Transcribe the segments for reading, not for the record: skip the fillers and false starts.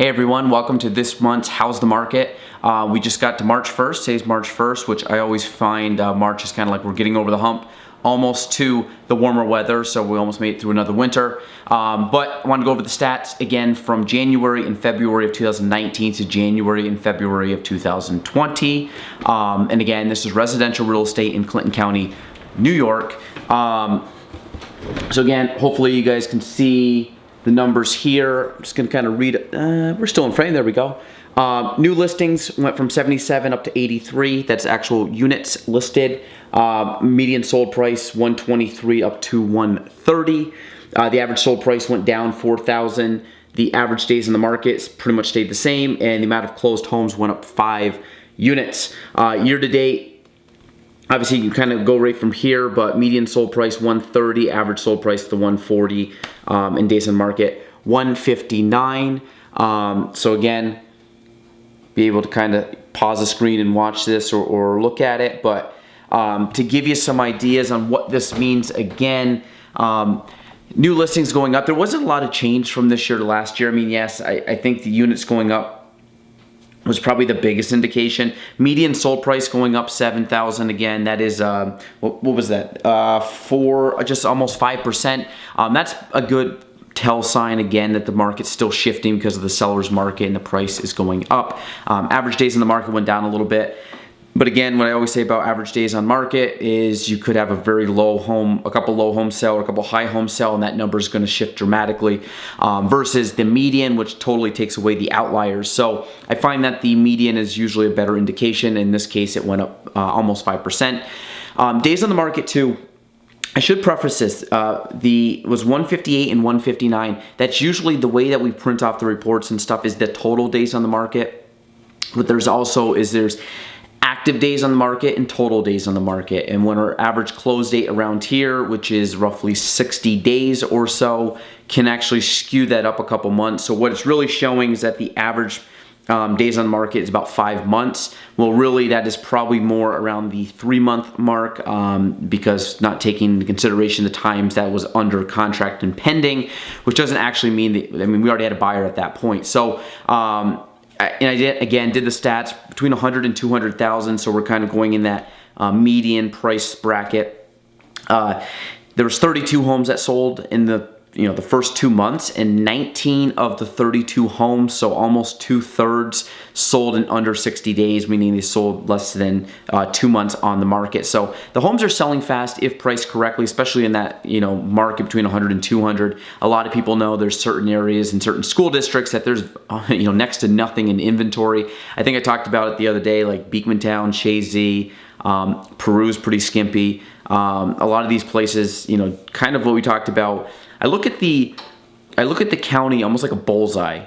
Hey everyone, welcome to this month's How's the Market. We just got to March 1st, today's March 1st, which I always find March is kind of like we're getting over the hump almost to the warmer weather, so we almost made it through another winter. But I want to go over the stats again from January and February of 2019 to January and February of 2020. And again, this is residential real estate in Clinton County, New York. So again, hopefully you guys can see the numbers here. I'm just going to kind of read it. We're still in frame. There we go. New listings went from 77 up to 83. That's actual units listed. Median sold price 123 up to 130. The average sold price went down 4,000. The average days in the market pretty much stayed the same, and the amount of closed homes went up 5 units. Year to date, obviously you kind of go right from here, but median sold price 130, average sold price to 140, and days in market 159. So again, be able to kind of pause the screen and watch this or look at it, but to give you some ideas on what this means, again, new listings going up. There wasn't a lot of change from this year to last year. I mean, yes, I think the units going up was probably the biggest indication. Median sold price going up 7,000. Again, that is what was that? Just almost 5%. That's a good tell sign again that the market's still shifting because of the seller's market and the price is going up. Average days in the market went down a little bit. But again, what I always say about average days on market is you could have a very low home, a couple low homes sell, or a couple high homes sell, and that number is going to shift dramatically versus the median, which totally takes away the outliers. So I find that the median is usually a better indication. In this case, it went up almost 5%. Days on the market too. I should preface this, was 158 and 159. That's usually the way that we print off the reports and stuff is the total days on the market. But there's active days on the market and total days on the market. And when our average close date around here, which is roughly 60 days or so, can actually skew that up a couple months. So what it's really showing is that the average days on the market is about 5 months. Well, really that is probably more around the 3-month mark because not taking into consideration the times that was under contract and pending, which doesn't actually mean that, I mean, we already had a buyer at that point. So, and I did the stats between 100 and 200,000, so we're kind of going in that median price bracket. There was 32 homes that sold in the first 2 months, and 19 of the 32 homes, so almost 2/3, sold in under 60 days, meaning they sold less than 2 months on the market. So the homes are selling fast if priced correctly, especially in that market between 100 and 200. A lot of people know there's certain areas in certain school districts that there's next to nothing in inventory. I think I talked about it the other day, like Beekmantown, Chazy, Peru's pretty skimpy. A lot of these places, kind of what we talked about. I look at the county almost like a bullseye,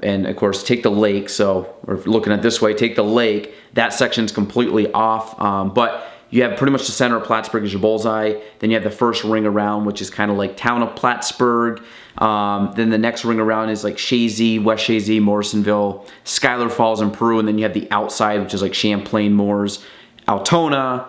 and of course take the lake. So we're looking at it this way, take the lake. That section's completely off, but you have pretty much the center of Plattsburgh as your bullseye. Then you have the first ring around, which is kind of like town of Plattsburgh. Then the next ring around is like Chazy, West Chazy, Morrisonville, Schuyler Falls, and Peru. And then you have the outside, which is like Champlain, Moores, Altona.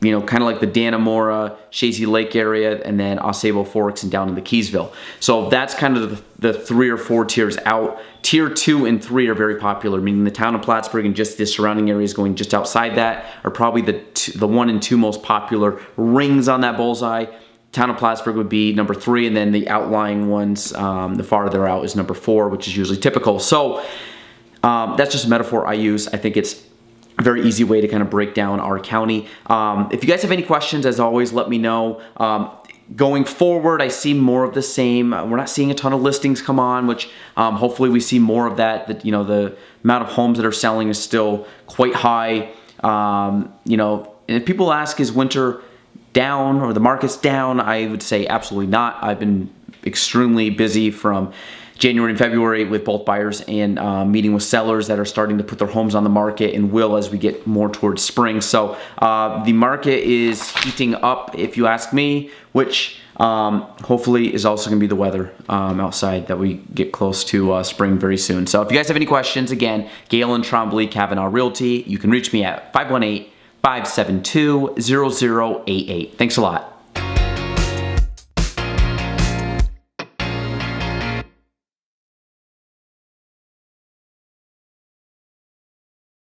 Kind of like the Dannemora, Chazy Lake area, and then Osable Forks and down in the Keysville. So that's kind of the 3 or 4 tiers out. Tier 2 and 3 are very popular, meaning the town of Plattsburgh and just the surrounding areas going just outside that are probably the 1 and 2 most popular rings on that bullseye. Town of Plattsburgh would be number 3, and then the outlying ones, the farther out, is number 4, which is usually typical. So that's just a metaphor I use. I think it's a very easy way to kind of break down our county. If you guys have any questions, as always, let me know. Going forward, I see more of the same. We're not seeing a ton of listings come on, which hopefully we see more of that. That the amount of homes that are selling is still quite high. And if people ask, is winter down or the market's down, I would say absolutely not. I've been extremely busy from January and February with both buyers and meeting with sellers that are starting to put their homes on the market and will as we get more towards spring. So the market is heating up, if you ask me, which hopefully is also going to be the weather outside that we get close to spring very soon. So if you guys have any questions, again, Gaelan Trombley, Kavanaugh Realty. You can reach me at 518-572-0088. Thanks a lot.